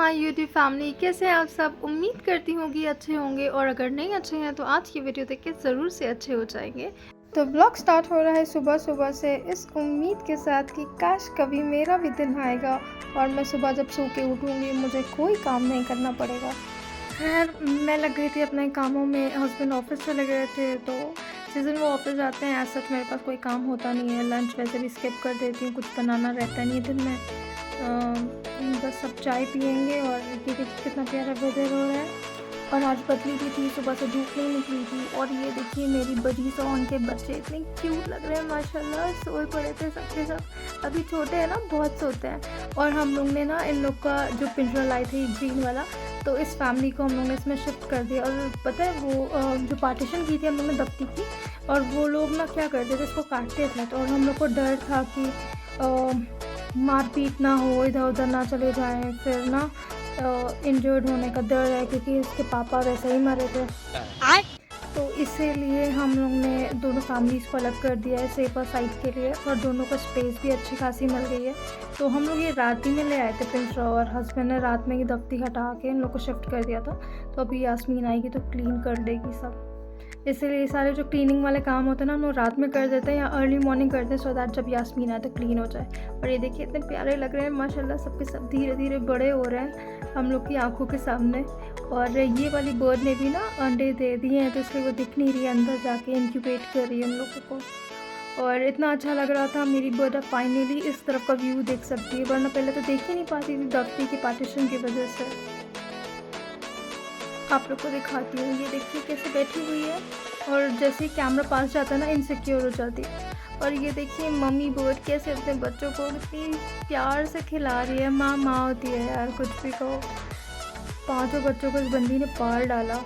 My YouTube family, कैसे हैं आप सब। उम्मीद करती हूँ कि अच्छे होंगे और अगर नहीं अच्छे हैं तो आज की वीडियो देख के ज़रूर से अच्छे हो जाएंगे। तो ब्लॉग स्टार्ट हो रहा है सुबह सुबह से इस उम्मीद के साथ कि काश कभी मेरा भी दिन आएगा और मैं सुबह जब सो के उठूँगी मुझे कोई काम नहीं करना पड़ेगा। खैर मैं लग गई थी अपने कामों में, हस्बैंड ऑफिस चले गए थे तो जिस दिन वो ऑफिस जाते हैं ऐसा मेरे पास कोई काम होता नहीं है। लंच वैसे भी स्किप कर देती हूँ, कुछ बनाना रहता नहीं है दिन में। बस सब चाय पियेंगे और ये देखिए कितना प्यारा वेदर हो रहा है और आज बदली भी थी, सुबह से धूप नहीं निकली थी। और ये देखिए मेरी बड़ी सॉन के बच्चे इतने क्यूट लग रहे हैं माशाल्लाह, सोए पड़े थे सबके सब। अभी छोटे हैं ना, बहुत सोते हैं। और हम लोग ने ना इन लोग का जो पिंजरा लाए थे ग्रीन वाला, तो इस फैमिली को हम लोग ने इसमें शिफ्ट कर दिया। और पता है वो जो पार्टीशन की थी हम लोग ने दफ्ती की, और वो लोग ना क्या करते थे, इसको काटते थे। तो और हम लोग को डर था कि मारपीट ना हो, इधर उधर ना चले जाएं, फिर ना इंजर्ड होने का डर है क्योंकि इसके पापा वैसे ही मरे थे। तो इसीलिए हम लोग ने दोनों फैमिलीज़ को अलग कर दिया है सेफर साइड के लिए, और दोनों को स्पेस भी अच्छी खासी मिल गई है। तो हम लोग ये रात ही में ले आए थे पिंजरा, और हस्बैंड ने रात में ही दफ्ती हटा के इन लोग को शिफ्ट कर दिया था। तो अभी यास्मीन आएगी तो क्लीन कर देगी सब, इसलिए सारे जो क्लीनिंग वाले काम होते हैं ना हम लोग रात में कर देते हैं या अर्ली मॉर्निंग करते हैं, सो दैट जब यास्मीन आए तो क्लीन हो जाए। और ये देखिए इतने प्यारे लग रहे हैं माशाल्लाह, सबके सब धीरे धीरे बड़े हो रहे हैं हम लोग की आंखों के सामने। और ये वाली बर्ड ने भी ना अंडे दे दिए हैं तो इसलिए वो दिख नहीं रही है, अंदर जाके इंक्यूबेट कर रही है हम लोगों को। और इतना अच्छा लग रहा था मेरी बर्ड अब फाइनली इस तरफ का व्यू देख सकती है, वरना पहले तो देख ही नहीं पाती थी दफ्ती की पार्टीशन की वजह से। आप लोग को दिखाती हूँ, ये देखिए कैसे बैठी हुई है, और जैसे ही कैमरा पास जाता है ना इनसिक्योर हो जाती है। और ये देखिए मम्मी बर्ड कैसे अपने बच्चों को इतनी प्यार से खिला रही है। माँ माँ होती है यार, कुछ भी कहो। 5 बच्चों को इस बंदी ने पाल डाला।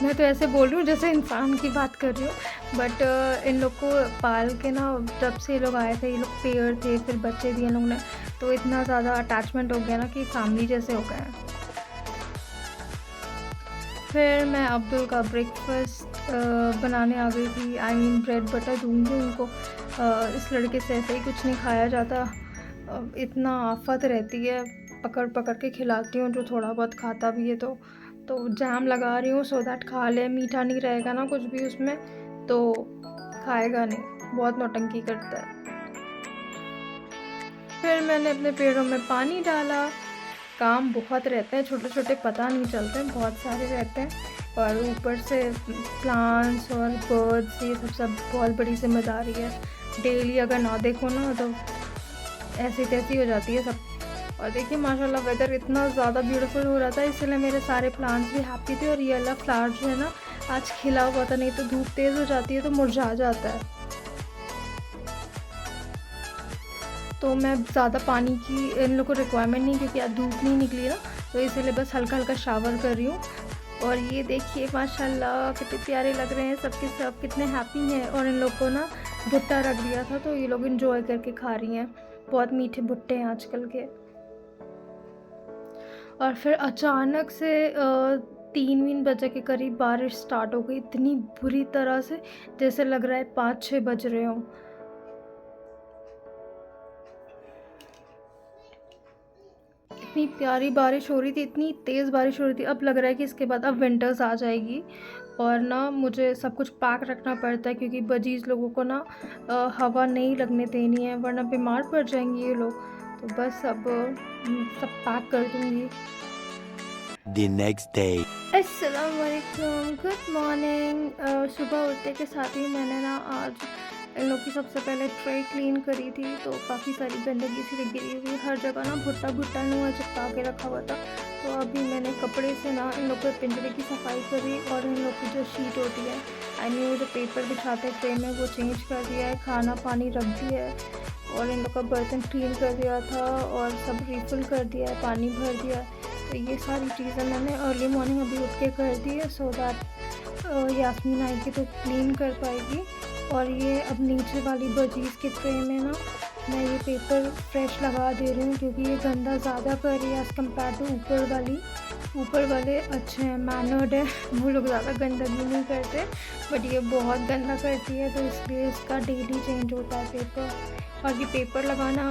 मैं तो ऐसे बोल रही हूँ जैसे इंसान की बात कर रही हूँ, बट इन लोग को पाल के ना, जब से ये लोग आए थे, ये लोग पेयर थे, फिर बच्चे दिए लोग ने, तो इतना ज़्यादा अटैचमेंट हो गया ना कि फैमिली जैसे हो गए हैं। फिर मैं अब्दुल का ब्रेकफास्ट बनाने आ गई थी, आई मीन ब्रेड बटर दूँगी उनको। इस लड़के से ऐसे ही कुछ नहीं खाया जाता, इतना आफत रहती है, पकड़ पकड़ के खिलाती हूँ जो थोड़ा बहुत खाता भी है। तो जैम लगा रही हूँ सो दैट खा ले, मीठा नहीं रहेगा ना कुछ भी उसमें तो खाएगा नहीं, बहुत नौटंकी करता है। फिर मैंने अपने पेड़ों में पानी डाला। काम बहुत रहते हैं, छोटे छोटे पता नहीं चलते, बहुत सारे रहते हैं, और ऊपर से प्लांट्स और बर्ड्स, ये सब बहुत बड़ी जिम्मेदारी है। डेली अगर ना देखो ना तो ऐसी तैसी हो जाती है सब। और देखिए माशाल्लाह वेदर इतना ज़्यादा ब्यूटीफुल हो रहा था, इसलिए मेरे सारे प्लांट्स भी हैप्पी थे। और ये वाला फ्लावर जो है ना आज खिला हुआ था, नहीं तो धूप तेज़ हो जाती है तो मुरझा जाता है। तो मैं ज़्यादा पानी की इन लोगों को रिक्वायरमेंट नहीं, क्योंकि आज धूप नहीं निकली ना, तो इसीलिए बस हल्का हल्का शावर कर रही हूँ। और ये देखिए माशाल्लाह कितने प्यारे लग रहे हैं सबके सब, कितने हैप्पी हैं। और इन लोग को ना भुट्टा रख दिया था तो ये लोग इंजॉय करके खा रही हैं, बहुत मीठे भुट्टे हैं आजकल के। और फिर अचानक से 3 बजे के करीब बारिश स्टार्ट हो गई, इतनी बुरी तरह से जैसे लग रहा है 5-6 बज रहे हों। इतनी प्यारी बारिश हो रही थी, इतनी तेज़ बारिश हो रही थी। अब लग रहा है कि इसके बाद अब विंटर्स आ जाएगी, और ना मुझे सब कुछ पैक रखना पड़ता है क्योंकि बजीज़ लोगों को ना हवा नहीं लगने देनी है, वरना बीमार पड़ जाएंगे ये लोग। तो बस अब सब पैक कर दूँगी। The next day. अस्सलाम वालेकुम, गुड मॉर्निंग। सुबह उठते के साथ ही मैंने ना आज इन लोग की सबसे पहले ट्रे क्लीन करी थी, तो काफ़ी सारी गंदगी सी गिरी हुई हर जगह ना, भुट्टा भुट्टा नुआ चिपका के रखा हुआ था। तो अभी मैंने कपड़े से ना इन लोग के पिंजरे की सफाई करी, और इन लोग की जो शीट होती है, आई मीन वो जो पेपर बिछाते हैं ट्रे में, वो चेंज कर दिया है, खाना पानी रख दिया है, और इन लोग का बर्तन क्लीन कर दिया था, और सब रिफ़िल कर दिया है, पानी भर दिया है। तो ये सारी चीज़ें मैंने अर्ली मॉर्निंग अभी उठ के कर दी है, सो दैट यास्मीन आएगी तो क्लीन कर पाएगी। और ये अब नीचे वाली बजीज़ के ट्रे में ना मैं ये पेपर फ्रेश लगा दे रही हूँ, क्योंकि ये गंदा ज़्यादा कर रही है एज़ कम्पेयर टू ऊपर वाली। ऊपर वाले अच्छे हैं, मैनर्ड है, वो लोग ज़्यादा गंदगी नहीं करते, बट ये बहुत गंदा करती है, तो इसलिए इसका डेली चेंज होता है पेपर। और ये पेपर लगाना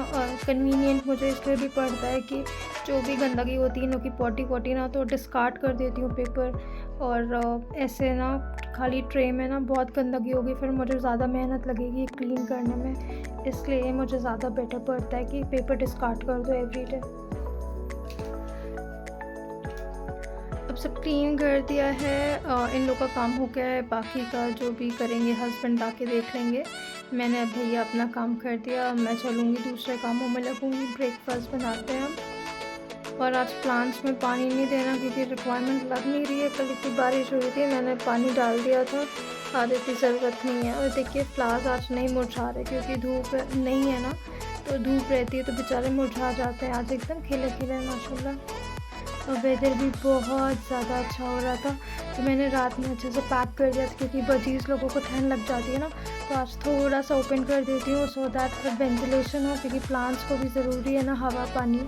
कन्वीनियंट मुझे इसलिए भी पड़ता है कि जो भी गंदगी होती है इन लोग की पॉटी वॉटी ना, तो डिस्कार्ड कर देती हूँ पेपर। और ऐसे ना खाली ट्रे में ना बहुत गंदगी होगी, फिर मुझे ज़्यादा मेहनत लगेगी क्लीन करने में, इसलिए मुझे ज़्यादा बेटर पड़ता है कि पेपर डिस्कार्ड कर दो एवरीडे। अब सब क्लीन कर दिया है, इन लोग का काम हो गया है, बाकी का जो भी करेंगे हस्बैंड आके देख लेंगे। मैंने अब भैया अपना काम कर दिया, मैं चलूँगी दूसरे कामों में लगूँगी। ब्रेकफास्ट बनाते हैं हम। और आज प्लांट्स में पानी नहीं देना क्योंकि रिक्वायरमेंट लग नहीं रही है, कल इतनी बारिश हुई थी, मैंने पानी डाल दिया था, आज इतनी ज़रूरत नहीं है। और देखिए फ्लावर्स आज नहीं मुरझा रहे क्योंकि धूप नहीं है ना, तो धूप रहती है तो बेचारे मुरझा जाते हैं। आज एकदम खिले खिले माशाल्लाह। और वेदर भी बहुत ज़्यादा अच्छा हो रहा था, तो मैंने रात में अच्छे से पैक कर दिया था क्योंकि बजीज़ लोगों को ठंड लग जाती है ना, तो आज थोड़ा सा ओपन कर देती हूँ सो दैट वेंटिलेशन हो, क्योंकि प्लांट्स को भी ज़रूरी है ना हवा पानी।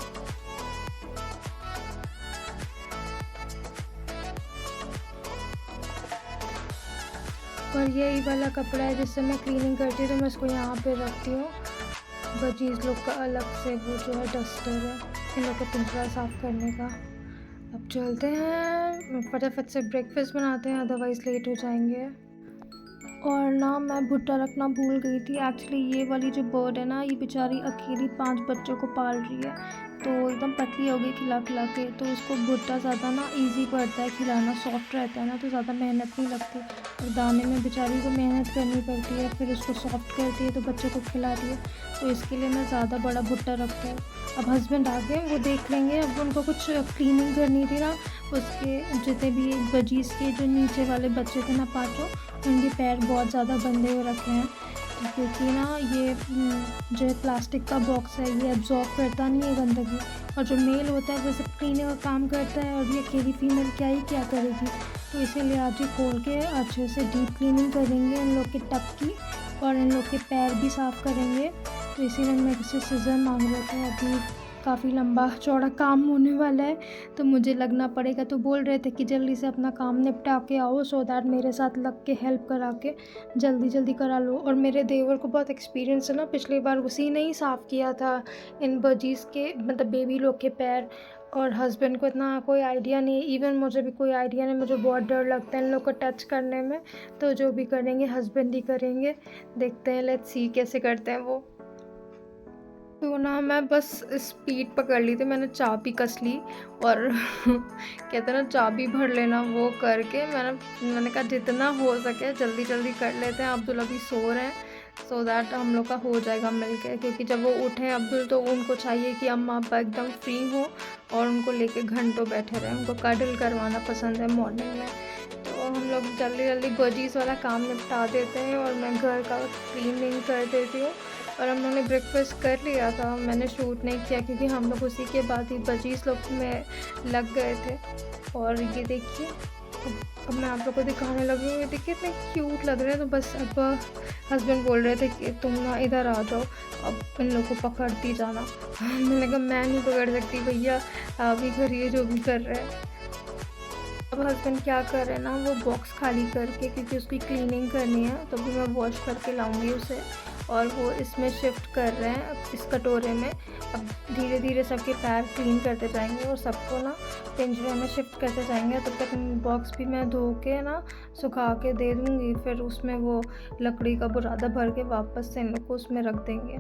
और यही वाला कपड़ा है जिससे मैं क्लीनिंग करती हूँ, तो मैं इसको यहाँ पे रखती हूँ। बजीज़ लोग का अलग से वो जो है डस्टर है इन लोग का पिंजरा साफ़ करने का। अब चलते हैं फटाफट से ब्रेकफास्ट बनाते हैं, अदरवाइज़ लेट हो जाएंगे। और ना मैं भुट्टा रखना भूल गई थी। एक्चुअली ये वाली जो बर्ड है ना, ये बेचारी अकेली 5 बच्चों को पाल रही है, तो एकदम पतली हो गई खिला खिला के, तो उसको भुट्टा ज़्यादा ना इजी पड़ता है खिलाना, सॉफ्ट रहता है ना, तो ज़्यादा मेहनत नहीं लगती। और दाने में बेचारी को मेहनत करनी पड़ती है, फिर उसको सॉफ्ट करती है तो बच्चों को खिलाती है, तो इसके लिए मैं ज़्यादा बड़ा भुट्टा रखती हूँ। अब हस्बैंड आ गए, वो देख लेंगे। अब उनको कुछ क्लीनिंग करनी थी ना, उसके जितने भी बजीज़ के जो नीचे वाले बच्चे थे ना 5, उनके पैर बहुत ज़्यादा गंदे हो रखे हैं, क्योंकि ना ये जो प्लास्टिक का बॉक्स है ये एब्जॉर्ब करता नहीं है गंदगी, और जो मेल होता है वो सब क्लीनिंग का काम करता है, और ये अकेली फीमेल क्या करेगी, तो इसीलिए आज ही खोल के अच्छे से डीप क्लीनिंग करेंगे इन लोग के टब की, और इन लोग के पैर भी साफ़ करेंगे। तो इसीलिए मैं किसी सीज़र मांग लेते हैं, अभी काफ़ी लंबा चौड़ा काम होने वाला है, तो मुझे लगना पड़ेगा। तो बोल रहे थे कि जल्दी से अपना काम निपटा के आओ, सो दैट मेरे साथ लग के हेल्प करा के जल्दी करा लो। और मेरे देवर को बहुत एक्सपीरियंस है ना, पिछली बार उसी ने ही साफ़ किया था इन बजीज़ के, मतलब बेबी लोग के पैर, और हस्बैंड को इतना कोई आइडिया नहीं है, इवन मुझे भी कोई आइडिया नहीं, मुझे बहुत डर लगता है इन लोग को टच करने में। तो जो भी करेंगे हस्बैंड ही करेंगे, देखते हैं, लेट्स सी कैसे करते हैं वो। तो ना मैं बस स्पीड पकड़ ली थी, मैंने चाबी कस ली, और कहते ना चाबी भर लेना, वो करके मैंने कहा जितना हो सके जल्दी कर लेते हैं। अब्दुल अभी सो रहे हैं, सो दैट हम लोग का हो जाएगा मिलके, क्योंकि जब वो उठे अब्दुल तो उनको चाहिए कि अम्मा अब्बा एकदम फ्री हो और उनको लेके घंटों बैठे रहें, उनको कडल करवाना पसंद है मॉर्निंग में। तो हम लोग जल्दी बजीज़ वाला काम निपटा देते हैं, और मैं घर का क्लीनिंग कर देती हूँ। और हम लोगों ने ब्रेकफास्ट कर लिया था, मैंने शूट नहीं किया क्योंकि हम लोग उसी के बाद ही बजीज़ लोग में लग गए थे। और ये देखिए अब मैं आप लोग को दिखाने लगी हूँ, ये देखिए इतने क्यूट लग रहे हैं। तो बस अब हस्बैंड बोल रहे थे कि तुम ना इधर आ जाओ, अब इन लोग को पकड़ती जाना। मैंने कहा मैं नहीं पकड़ सकती भैया, आप ही करिए जो भी कर रहे हैं। अब हस्बैंड क्या कर रहे हैं ना, वो बॉक्स खाली करके, क्योंकि उसकी क्लीनिंग करनी है, तो भी मैं वॉश करके लाऊंगी उसे, और वो इसमें शिफ्ट कर रहे हैं इस कटोरे में। अब धीरे सबके पैर क्लीन करते जाएंगे और सबको ना पिंजरे में शिफ्ट करते जाएंगे। तब तक बॉक्स भी मैं धो के ना सुखा के दे दूँगी, फिर उसमें वो लकड़ी का बुरादा भर के वापस से इन लोग को उसमें रख देंगे।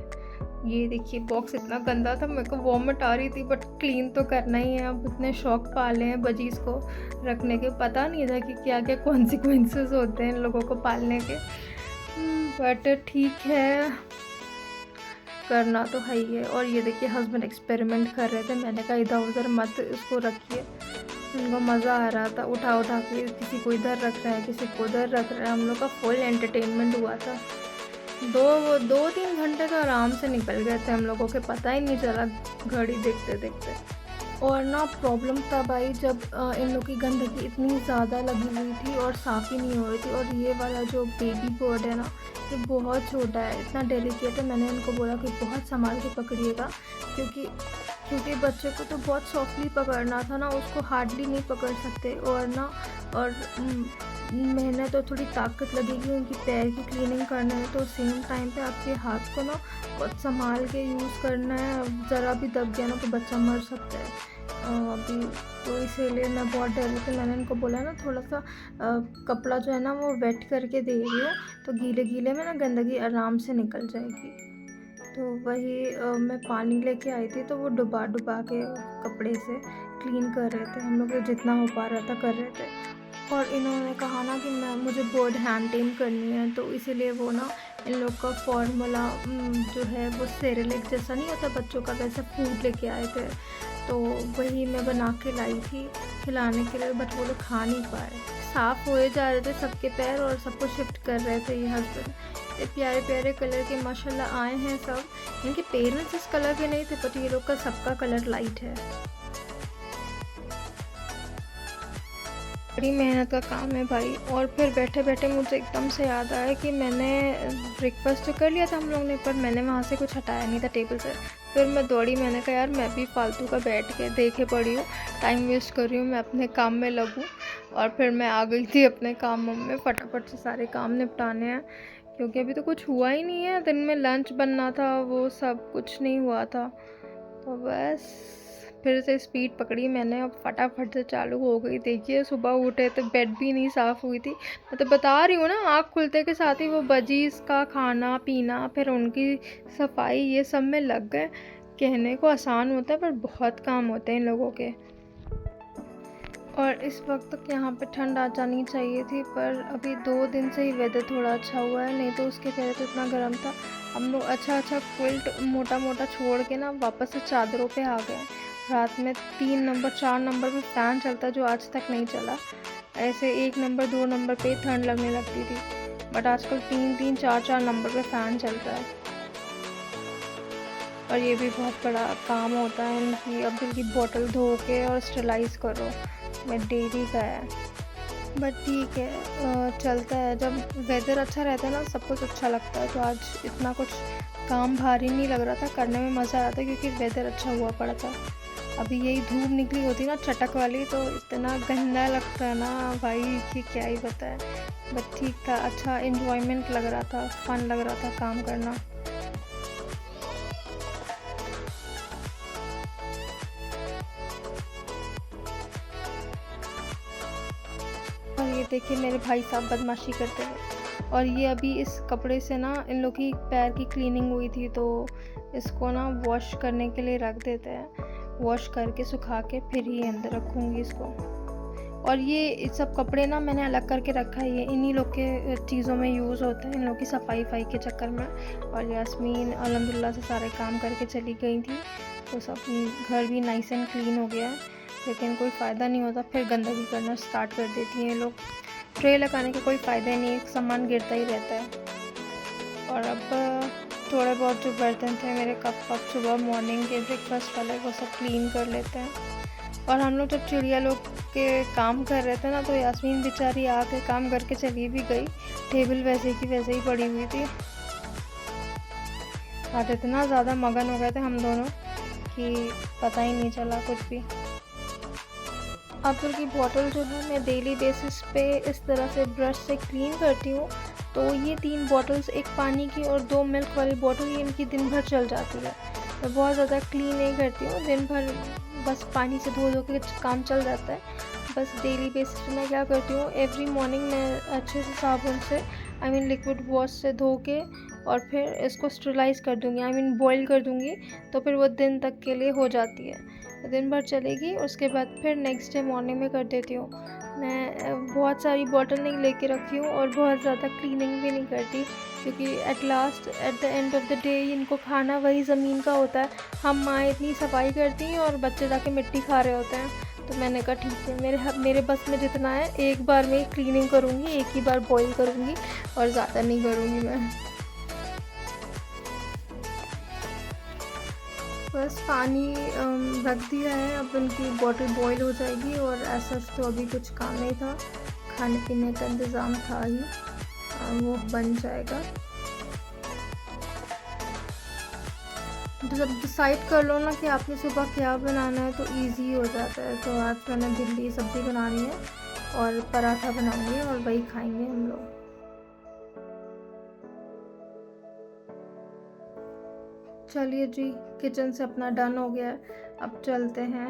ये देखिए बॉक्स इतना गंदा था, मेरे को वॉमिट आ रही थी, बट क्लीन तो करना ही है। अब इतने शौक पाले हैं बजीज़ को रखने के, पता नहीं था कि क्या क्या कॉन्सिक्वेंसेस होते हैं इन लोगों को पालने के, बट ठीक है, करना तो है ही है। और ये देखिए हस्बैंड एक्सपेरिमेंट कर रहे थे, मैंने कहा इधर उधर मत उसको रखिए, उनको मज़ा आ रहा था उठा के, किसी को इधर रख रहे हैं, किसी को उधर रख रहे हैं। हम लोग का फुल एंटरटेनमेंट हुआ था। 2-3 घंटे तो आराम से निकल गए थे हम लोगों के, पता ही नहीं चला घड़ी देखते देखते। और ना प्रॉब्लम तब आई जब इन लोग की गंदगी इतनी ज़्यादा लगी हुई थी और साफ़ ही नहीं हो रही थी। और ये वाला जो बेबी बर्ड है ना, ये बहुत छोटा है, इतना डेलिकेट है। मैंने इनको बोला कि बहुत संभाल के पकड़िएगा, क्योंकि बच्चे को तो बहुत सॉफ्टली पकड़ना था ना, उसको हार्डली नहीं पकड़ सकते। और मैंने तो थोड़ी ताकत लगेगी उनकी पैर की क्लीनिंग करना है, तो सेम टाइम पे आपके हाथ को ना बहुत संभाल के यूज़ करना है। ज़रा भी दब गया ना तो बच्चा मर सकता है अभी। तो इसीलिए मैं बहुत डर रही थी। मैंने इनको बोला ना थोड़ा सा कपड़ा जो है ना वो वेट करके दे रही हो, तो गीले गीले में ना गंदगी आराम से निकल जाएगी। तो वही मैं पानी लेके आई थी, तो वो डुबा डुबा के कपड़े से क्लीन कर रहे थे। हम लोग जितना हो पा रहा था कर रहे थे। और इन्होंने कहा ना कि मुझे बर्ड हैंड टेम करनी है, तो इसीलिए वो ना इन लोग का फॉर्मूला जो है वो सेरेलैक जैसा नहीं होता बच्चों का, वैसा फूड लेके आए थे। तो वही मैं बना के लाई थी खिलाने के लिए, बट वो लोग खा नहीं पाए। साफ़ हुए जा रहे थे सबके पैर और सबको शिफ्ट कर रहे थे ये हस्बैंड। ये प्यारे प्यारे कलर के माशाल्लाह आए हैं सब। इनके पेरेंट्स इस कलर के नहीं थे, बट ये लोग का सबका कलर लाइट है। बड़ी मेहनत का काम है भाई। और फिर बैठे बैठे मुझे एकदम से याद आया कि मैंने ब्रेकफास्ट तो कर लिया था हम लोग ने, पर मैंने वहाँ से कुछ हटाया नहीं था टेबल से। फिर मैं दौड़ी, मैंने कहा यार मैं भी फालतू का बैठ के देखे पड़ी हूँ, टाइम वेस्ट कर रही हूँ, मैं अपने काम में लगूँ। और फिर मैं आ गई थी अपने कामों में, फटाफट से सारे काम निपटाने हैं, क्योंकि अभी तो कुछ हुआ ही नहीं है। दिन में लंच बनना था, वो सब कुछ नहीं हुआ था। तो बस फिर से स्पीड पकड़ी मैंने, अब फटाफट से चालू हो गई। देखिए सुबह उठे तो बेड भी नहीं साफ़ हुई थी। मैं तो बता रही हूँ ना, आँख खुलते के साथ ही वो बजीज़ का खाना पीना, फिर उनकी सफाई, ये सब में लग गए। कहने को आसान होता है पर बहुत काम होते हैं इन लोगों के। और इस वक्त तक यहाँ पे ठंड आ जानी चाहिए थी, पर अभी 2 दिन से ही वेदर थोड़ा अच्छा हुआ है, नहीं तो उसके पहले तो इतना गर्म था। हम लोग अच्छा क्विल्ट मोटा मोटा छोड़ के ना वापस से चादरों पे आ गए। रात में 3 नंबर 4 नंबर पे फ़ैन चलता है, जो आज तक नहीं चला। ऐसे 1 नंबर 2 नंबर पे ठंड लगने लगती थी, बट आजकल 3 4 नंबर पे फ़ैन चलता है। और ये भी बहुत बड़ा काम होता है इनकी। अब इनकी बोतल धो के और स्टरलाइज़ करो, मैं डेली का है, बट ठीक है चलता है। जब वेदर अच्छा रहता है ना सब कुछ अच्छा लगता है। तो आज इतना कुछ काम भारी नहीं लग रहा था, करने में मज़ा आता है क्योंकि वेदर अच्छा हुआ पड़ा था। अभी यही धूप निकली होती ना चटक वाली, तो इतना गंदा लगता है ना भाई कि क्या ही बताए। बट ठीक था, अच्छा एंजॉयमेंट लग रहा था, फन लग रहा था काम करना। और ये देखिए मेरे भाई साहब बदमाशी करते हैं। और ये अभी इस कपड़े से ना इन लोग की पैर की क्लीनिंग हुई थी, तो इसको ना वॉश करने के लिए रख देते हैं। वॉश करके सुखा के फिर ही अंदर रखूँगी इसको। और ये सब कपड़े ना मैंने अलग करके रखा है, ये इन्हीं लोग के चीज़ों में यूज़ होता है, इन लोग की सफाई के चक्कर में। और यास्मीन अल्हम्दुलिल्लाह से सारे काम करके चली गई थी, तो सब घर भी नाइस एंड क्लीन हो गया है। लेकिन कोई फ़ायदा नहीं होता, फिर गंदगी करना स्टार्ट कर देती हैं लोग। ट्रे लगाने का कोई फ़ायदा नहीं, एक सामान गिरता ही रहता है। और अब थोड़े बहुत जो बर्तन थे मेरे कप सुबह मॉर्निंग के ब्रेकफास्ट वाले, वो सब क्लीन कर लेते हैं। और हम लोग जब चिड़िया लोग के काम कर रहे थे ना, तो यास्मीन बेचारी आके काम करके चली भी गई। टेबल वैसे की वैसे ही पड़ी हुई थी। और इतना ज़्यादा मगन हो गए थे हम दोनों कि पता ही नहीं चला कुछ भी। अब्दुल की बॉटल जो है मैं डेली बेसिस पे इस तरह से ब्रश से क्लीन करती हूँ। तो ये 3 बॉटल्स, एक पानी की और 2 मिल्क वाली बॉटल, ये इनकी दिन भर चल जाती है। मैं बहुत ज़्यादा क्लीन नहीं करती हूँ, दिन भर बस पानी से धो के काम चल जाता है। बस डेली बेसिस पे मैं क्या करती हूँ, एवरी मॉर्निंग मैं अच्छे से साबुन से लिक्विड वॉश से धो के और फिर इसको स्टरलाइज़ कर दूँगी, बॉईल कर दूँगी, तो फिर वो दिन तक के लिए हो जाती है, दिन भर चलेगी। उसके बाद फिर नेक्स्ट डे मॉर्निंग में कर देती हूँ। मैं बहुत सारी बॉटल नहीं लेके रखी हूँ और बहुत ज़्यादा क्लीनिंग भी नहीं करती, क्योंकि at the end of the day इनको खाना वही ज़मीन का होता है। हम माँ इतनी सफाई करती हैं और बच्चे जाके मिट्टी खा रहे होते हैं। तो मैंने कहा ठीक है, मेरे बस में जितना है एक बार में क्लीनिंग करूँगी, एक ही बार बॉईल करूँगी और ज़्यादा नहीं करूँगी मैं। बस पानी रख दिया है, अब उनकी बॉटल बॉईल हो जाएगी। और ऐसा तो अभी कुछ काम नहीं था, खाने पीने का इंतज़ाम था ही, वो बन जाएगा। तो जब डिसाइड कर लो ना कि आपने सुबह क्या बनाना है तो इजी हो जाता है। तो आज मैंने भिंडी सब्ज़ी बनानी है और पराठा बनाऊंगी और वही खाएंगे हम लोग। चलिए जी, किचन से अपना डन हो गया है, अब चलते हैं।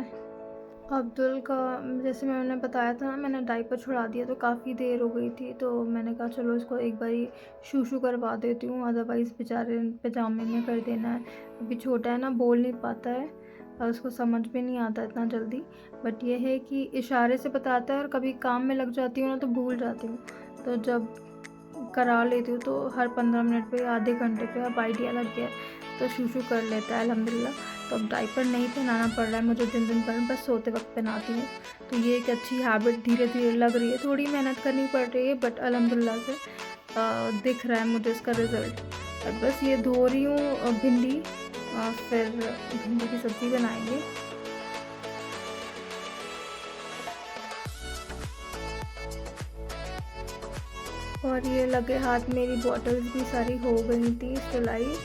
अब्दुल का जैसे मैंने बताया था ना, मैंने डायपर छुड़ा दिया तो काफ़ी देर हो गई थी, तो मैंने कहा चलो इसको एक बारी शू करवा देती हूँ, अदरवाइज़ बेचारे पजामे में कर देना है। अभी छोटा है ना, बोल नहीं पाता है और उसको समझ भी नहीं आता इतना जल्दी, बट ये है कि इशारे से बताता है। और कभी काम में लग जाती हूँ ना तो भूल जाती हूँ, तो जब करा लेती हूँ तो हर 15 मिनट पे, आधे घंटे पे अब आइडिया लग गया है तो शू कर लेता है अल्हम्दुलिल्लाह। तो अब डायपर नहीं पहनाना पड़ रहा है मुझे दिन पर, बस सोते वक्त पहनाती हूँ। तो ये एक अच्छी हैबिट धीरे धीरे लग रही है, थोड़ी मेहनत करनी पड़ रही है, बट अल्हम्दुलिल्लाह से दिख रहा है मुझे इसका रिज़ल्ट। और बस ये धो रही हूँ भिंडी, फिर भिंडी की सब्ज़ी बनाएंगे। और ये लगे हाथ मेरी बॉटल्स भी सारी हो गई थी सिलाई,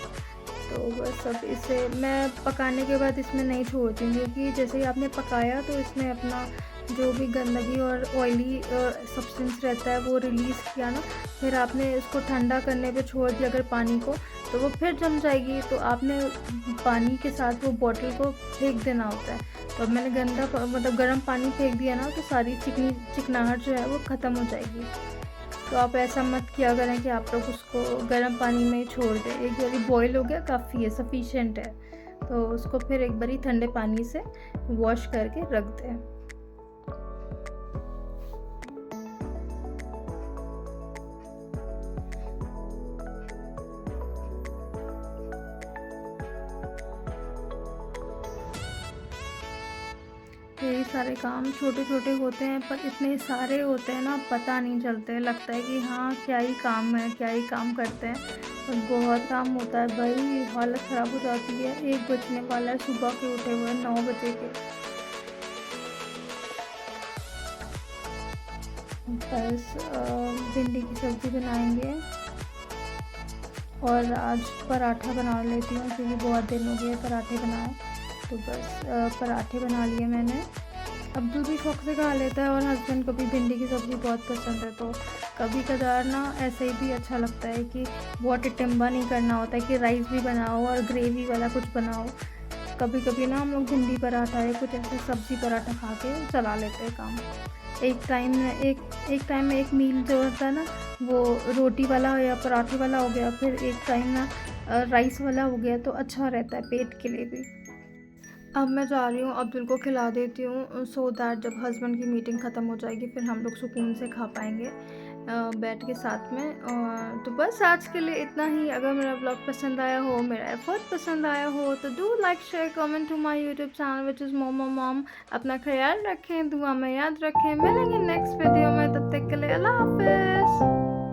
तो बस अब इसे मैं पकाने के बाद इसमें नहीं छोड़ती हूँ, क्योंकि जैसे ही आपने पकाया तो इसमें अपना जो भी गंदगी और ऑयली सब्सटेंस रहता है वो रिलीज़ किया ना, फिर आपने इसको ठंडा करने पे छोड़ दिया अगर पानी को, तो वो फिर जम जाएगी। तो आपने पानी के साथ वो बॉटल को फेंक देना होता है। तो अब मैंने गंदा मतलब गर्म पानी फेंक दिया ना, तो सारी चिकनाहट जो है वो ख़त्म हो जाएगी। तो आप ऐसा मत किया करें कि आप लोग उसको गर्म पानी में ही छोड़ दें। एक बारी बॉईल हो गया काफ़ी है, सफिशेंट है, तो उसको फिर एक बारी ठंडे पानी से वॉश करके रख दें। यही सारे काम छोटे छोटे होते हैं, पर इतने सारे होते हैं ना, पता नहीं चलते। लगता है कि हाँ क्या ही काम है, क्या ही काम करते हैं, पर बहुत काम होता है भाई, हालत ख़राब हो जाती है। 1 बजने वाला है, सुबह के उठे हुए 9 बजे के। बस भिंडी की सब्ज़ी बनाएंगे और आज पराठा बना लेती हूँ, क्योंकि बहुत दिन हो गए पराठे बनाए। तो बस पराठे बना लिए मैंने। अब्दुल भी शौक से खा लेता है और हस्बैंड को भी भिंडी की सब्ज़ी बहुत पसंद है। तो कभी कदार ना ऐसे ही भी अच्छा लगता है कि बहुत टिम्बा नहीं करना होता है कि राइस भी बनाओ और ग्रेवी वाला कुछ बनाओ। कभी कभी ना हम लोग भिंडी पराठा या कुछ ऐसे सब्ज़ी पराठा खा के चला लेते हैं काम। एक टाइम में एक मील जो होता है ना, वो रोटी वाला या पराठे वाला हो गया, फिर एक टाइम ना राइस वाला हो गया, तो अच्छा रहता है पेट के लिए भी। अब मैं जा रही हूँ, अब्दुल को खिला देती हूँ, सो दैट जब हस्बैंड की मीटिंग ख़त्म हो जाएगी फिर हम लोग सुकून से खा पाएंगे बैठ के साथ में। तो बस आज के लिए इतना ही। अगर मेरा ब्लॉग पसंद आया हो, मेरा एफर्ट पसंद आया हो, तो do like share comment to my YouTube channel which is Momo Mom. अपना ख्याल रखें, दुआ में याद रखें। मिलेंगे नेक्स्ट वीडियो में, तब तक के लिए अल्लाह हाफिज़।